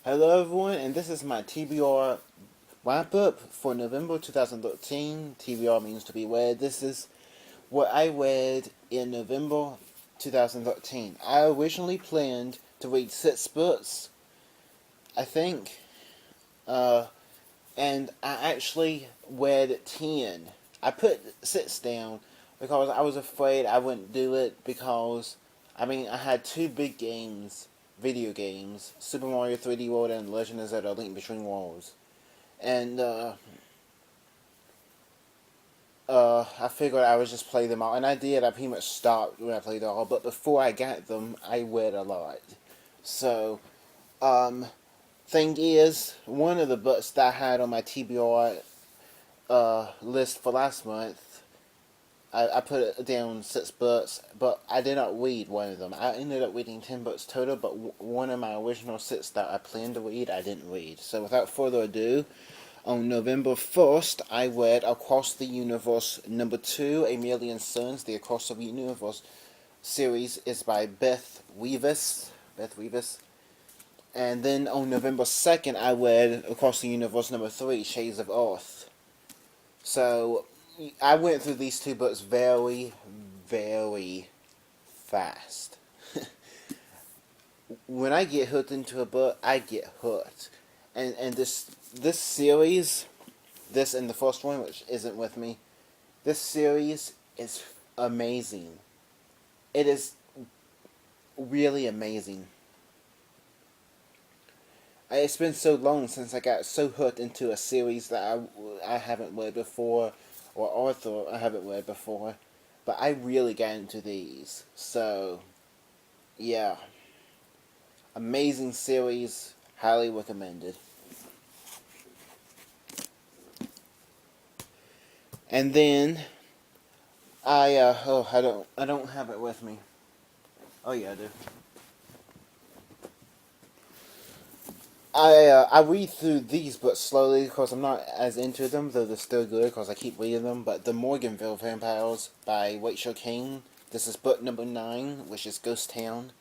Hello everyone, and this is my TBR wrap-up for November 2013. TBR means to be read. This is what I read in November 2013. I originally planned to read 6 books, I think, and I actually read 10. I put 6 down because I was afraid I wouldn't do it because, I had 2 big games, video games, Super Mario 3D World and Legend of Zelda: Link Between Worlds. And, I figured I would just play them all, and I did. I pretty much stopped when I played all, but before I got them, I read a lot. So, thing is, one of the books that I had on my TBR list for last month, I put it down 6 books, but I did not read one of them. I ended up reading 10 books total, but one of my original 6 that I planned to read, I didn't read. So without further ado, on November 1st, I read Across the Universe number 2, A Million Suns. The Across the Universe series is by Beth Weavis. And then on November 2nd, I read Across the Universe number 3, Shades of Earth. So I went through these 2 books very, very fast. When I get hooked into a book, I get hooked. And this series, this and the first one, which isn't with me, this series is amazing. It is really amazing. It's been so long since I got so hooked into a series that I haven't read before, or author I haven't read before, but I really got into these. So, yeah. Amazing series, highly recommended. And then I don't have it with me. Oh yeah, I do. I read through these books slowly because I'm not as into them, though they're still good because I keep reading them. But the Morganville Vampires by Rachel King. This is book number 9, which is Ghost Town.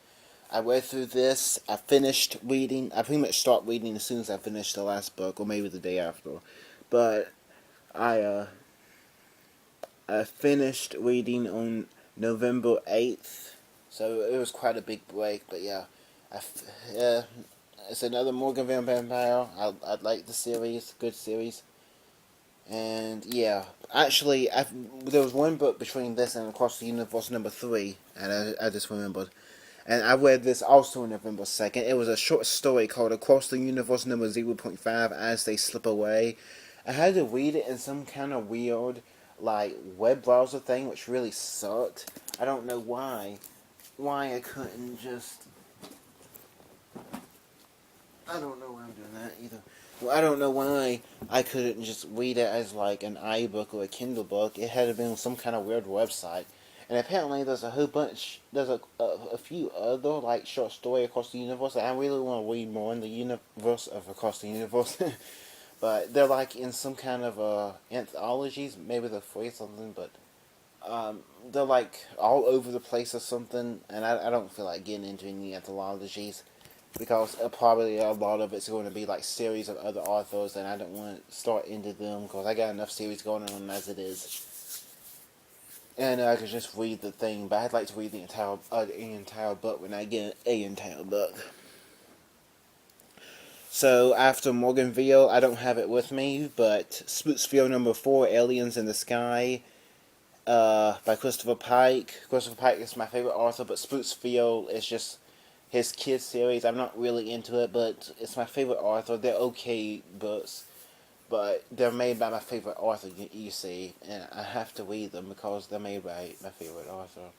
I read through this. I finished reading. I pretty much stopped reading as soon as I finished the last book, or maybe the day after. But I finished reading on November 8th, so it was quite a big break. But yeah, it's another Morganville Vampire. I like the series, good series. And yeah, actually, there was one book between this and Across the Universe number 3, and I just remembered. And I read this also on November 2nd. It was a short story called Across the Universe number 0.5 As They Slip Away. I had to read it in some kind of weird, like, web browser thing, which really sucked. I don't know why. Why I couldn't just... I don't know why I'm doing that either. Well, I don't know why I couldn't just read it as like an iBook or a Kindle book. It had to be on some kind of weird website. And apparently there's a whole bunch, there's a few other like short story Across the Universe. And I really want to read more in the universe of Across the Universe. But they're like in some kind of anthologies. Maybe they're free or something, but they're like all over the place or something. And I don't feel like getting into any anthologies, because probably a lot of it's going to be like series of other authors, and I don't want to start into them because I got enough series going on as it is. And I could just read the thing, but I'd like to read the entire book when I get an entire book. So after Morganville, I don't have it with me, but Spooksville number 4, Aliens in the Sky, by Christopher Pike. Christopher Pike is my favorite author, but Spooksville is just his kids series. I'm not really into it, but it's my favorite author. They're okay books, but they're made by my favorite author, you see, and I have to read them because they're made by my favorite author.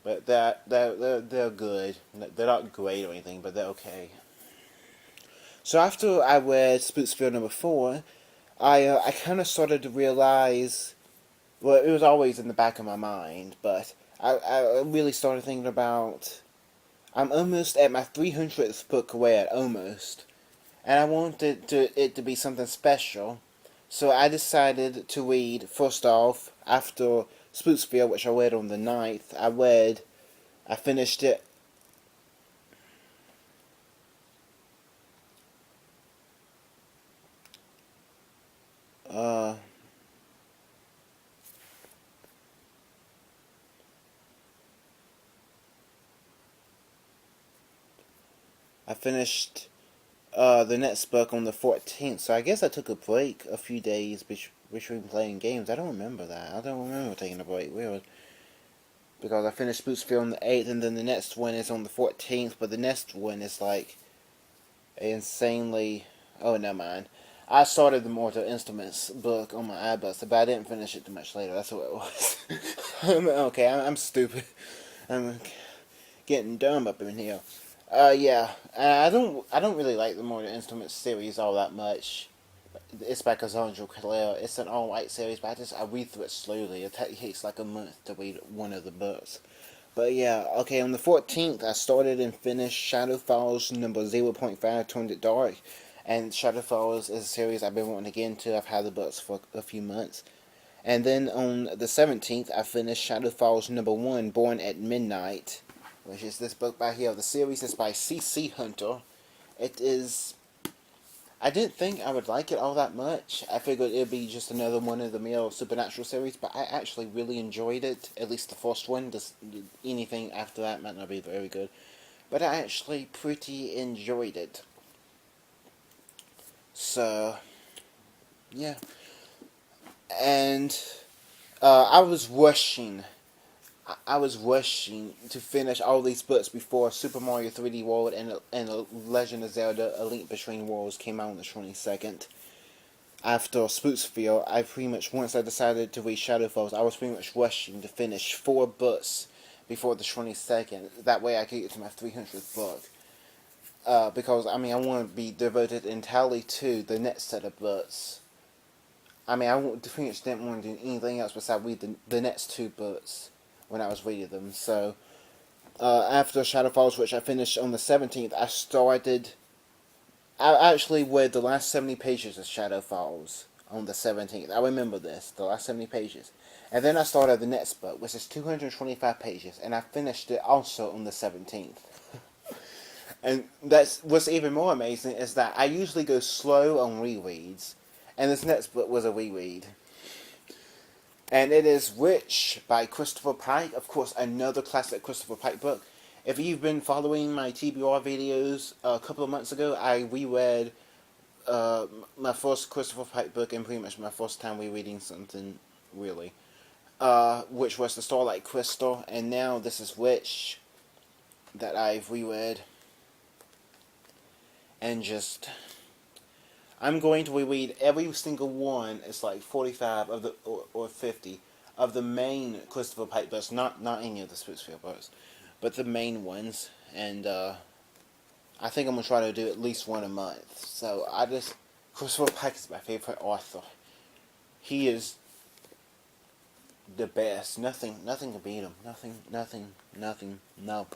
But they're good. They're not great or anything, but they're okay. So after I read Spooksville number 4, I kind of started to realize, well, it was always in the back of my mind, but I really started thinking about, I'm almost at my 300th book read, almost, and I wanted it to be something special, so I decided to read, first off, after Spooksville, which I read on the 9th, I finished it I finished the next book on the 14th, so I guess I took a break a few days between playing games. I don't remember that. I don't remember taking a break, really. Because I finished Spooksville on the 8th, and then the next one is on the 14th, but the next one is like insanely... Oh, never mind. I started the Mortal Instruments book on my iBooks, but I didn't finish it too much later. That's what it was. Okay, I'm stupid. I'm getting dumb up in here. Yeah, I don't really like the Mortal Instruments series all that much. It's by Cassandra Clare. It's an all-white series, but I read through it slowly. It takes like a month to read one of the books. But yeah, okay, on the 14th, I started and finished Shadow Falls number 0.5, Turned It Dark. And Shadow Falls is a series I've been wanting to get into. I've had the books for a few months. And then on the 17th, I finished Shadow Falls number 1, Born at Midnight, which is this book by here. The series is by C.C. Hunter. It is... I didn't think I would like it all that much. I figured it would be just another one of the mere supernatural series, but I actually really enjoyed it. At least the first one. Anything after that might not be very good. But I actually pretty enjoyed it. So, yeah. And I was rushing to finish all these books before Super Mario 3D World and Legend of Zelda: A Link Between Worlds came out on the 22nd. After Spooksville, once I decided to read Shadow Falls, I was pretty much rushing to finish 4 books before the 22nd. That way I could get to my 300th book. Because, I want to be devoted entirely to the next set of books. I pretty much didn't want to do anything else besides read the next 2 books when I was reading them. So, after Shadow Falls, which I finished on the 17th, I actually read the last 70 pages of Shadow Falls on the 17th. I remember this, the last 70 pages. And then I started the next book, which is 225 pages, and I finished it also on the 17th. And what's even more amazing is that I usually go slow on rereads, and this next book was a reread. And it is Witch by Christopher Pike. Of course, another classic Christopher Pike book. If you've been following my TBR videos a couple of months ago, I reread my first Christopher Pike book, and pretty much my first time rereading something, really. Which was The Starlight Crystal, and now this is Witch that I've reread. And just... I'm going to reread every single one. It's like 45 of the or 50 of the main Christopher Pike books, not any of the Spooksville books, but the main ones. And I think I'm gonna try to do at least one a month. So Christopher Pike is my favorite author. He is the best. Nothing can beat him. Nothing. No.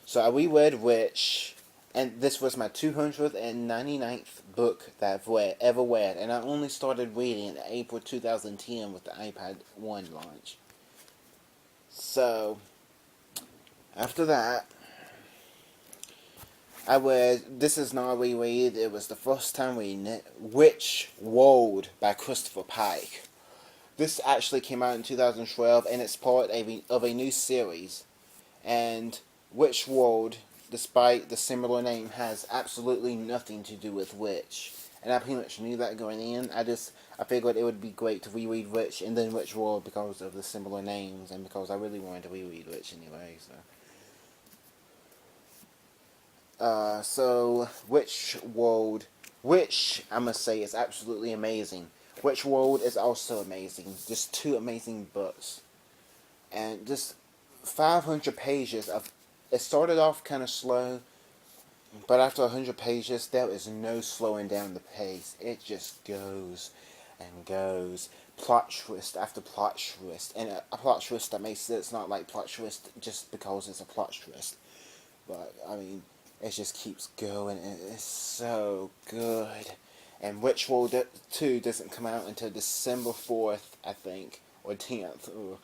So I reread Witch. And this was my 299th book that I've ever read. And I only started reading in April 2010 with the iPad 1 launch. So, after that, I read, this is not a reread, it was the first time reading it, Witch World by Christopher Pike. This actually came out in 2012, and it's part of a new series. And Witch World, despite the similar name, has absolutely nothing to do with Witch. And I pretty much knew that going in. I figured it would be great to reread Witch and then Witch World because of the similar names and because I really wanted to reread Witch anyway. So Witch World, which I must say is absolutely amazing. Witch World is also amazing. Just 2 amazing books. And just 500 pages of... It started off kind of slow, but after 100 pages, there is no slowing down the pace. It just goes and goes. Plot twist after plot twist. And a plot twist that makes it's not like plot twist just because it's a plot twist. But, it just keeps going, and it's so good. And Witch World 2 doesn't come out until December 4th, I think, or 10th, or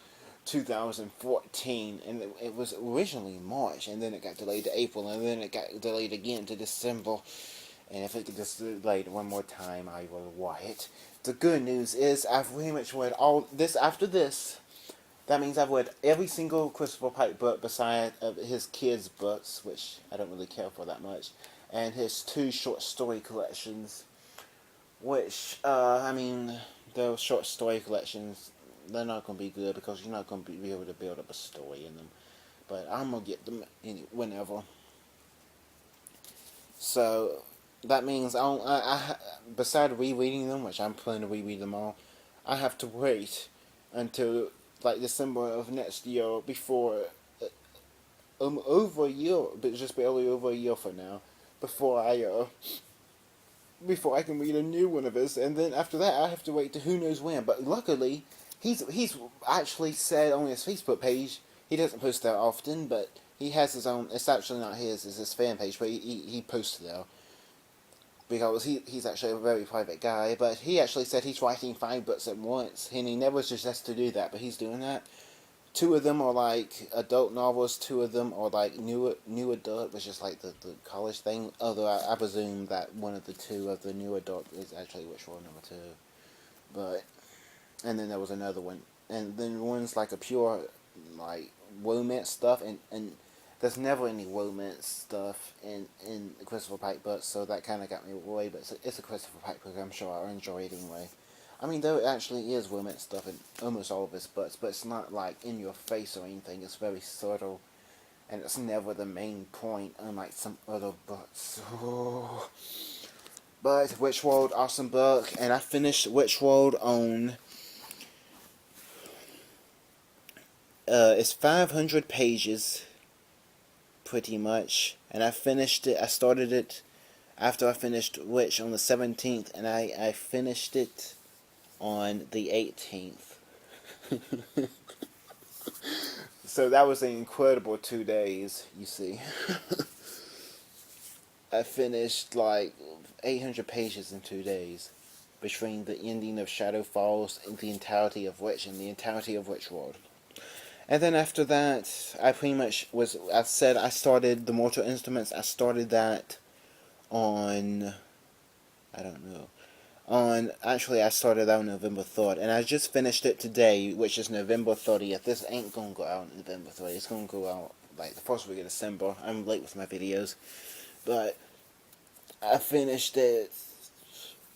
2014, and it was originally March, and then it got delayed to April, and then it got delayed again to December. And if it gets delayed one more time, I will write it. The good news is I've pretty much read all this. After this, That means I've read every single Christopher Pike book beside his kids' books, which I don't really care for that much, and his 2 short story collections, which, I mean, those short story collections, they're not going to be good because you're not going to be able to build up a story in them. But I'm going to get them whenever. So, that means beside rereading them, which I'm planning to reread them all, I have to wait until like December of next year before over a year, but just barely over a year from now, before I can read a new one of his, and then after that I have to wait to who knows when. But luckily, he's actually said on his Facebook page, he doesn't post there often, but he has his own. It's actually not his; it's his fan page, but he posts there because he's actually a very private guy. But he actually said he's writing 5 books at once, and he never suggests to do that, but he's doing that. 2 of them are like adult novels. 2 of them are like new adult, which is like the college thing. Although I presume that one of the 2 of the new adult is actually Witch World number 2. But and then there was another one, and then one's like a pure like romance stuff, and there's never any romance stuff in Christopher Pike books, so that kind of got me away. But it's a Christopher Pike book. I'm sure I'll enjoy it anyway. I mean, there actually is romance stuff in almost all of his books, but it's not like in your face or anything. It's very subtle, and it's never the main point, unlike some other books. Oh. But Witch World, awesome book, and I finished Witch World on. It's 500 pages, pretty much, and I finished it. I started it after I finished Witch on the 17th, and I finished it on the 18th. So that was an incredible 2 days, you see. I finished like 800 pages in 2 days, between the ending of Shadow Falls and the entirety of Witch and the entirety of Witch World. And then after that, I pretty much I said I started the Mortal Instruments. I started that on, I don't know. Actually, I started out on November 3rd, and I just finished it today, which is November 30th. This ain't gonna go out on November 30th. It's gonna go out like the first week of December. I'm late with my videos, but I finished it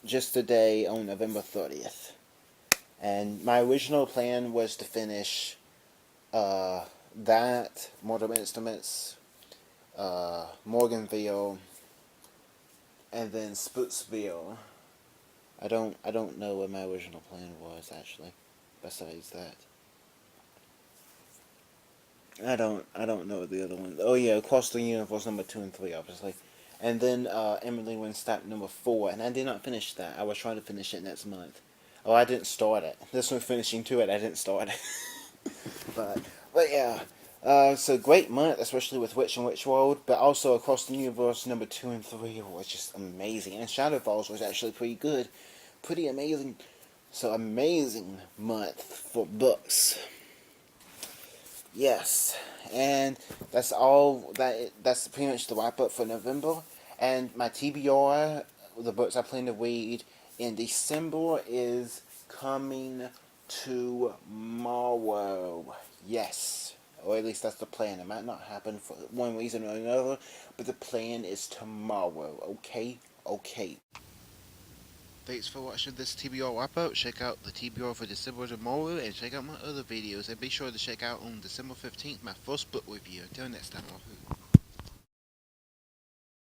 just today on November 30th. And my original plan was to finish that, Mortal Instruments, Morganville, and then Spooksville. I don't know what my original plan was, actually, besides that. I don't know the other one. Oh yeah, Across the Universe number 2 and 3, obviously. And then Emily Winstap number 4, and I did not finish that. I was trying to finish it next month. Oh, I didn't start it. There's no finishing to it. I didn't start it. but yeah. So great month, especially with Witch and Witch World, but also Across the Universe number 2 and 3 was just amazing. And Shadow Falls was actually pretty good. Pretty amazing. So amazing month for books. Yes. And that's all that's pretty much the wrap up for November. And my TBR, the books I plan to read in December, is coming tomorrow. Yes. Or at least that's the plan. It might not happen for one reason or another, but the plan is tomorrow. Okay? Okay. Thanks for watching this TBR wrap-up. Check out the TBR for December tomorrow, and check out my other videos. And be sure to check out on December 15th my first book review. Until next time,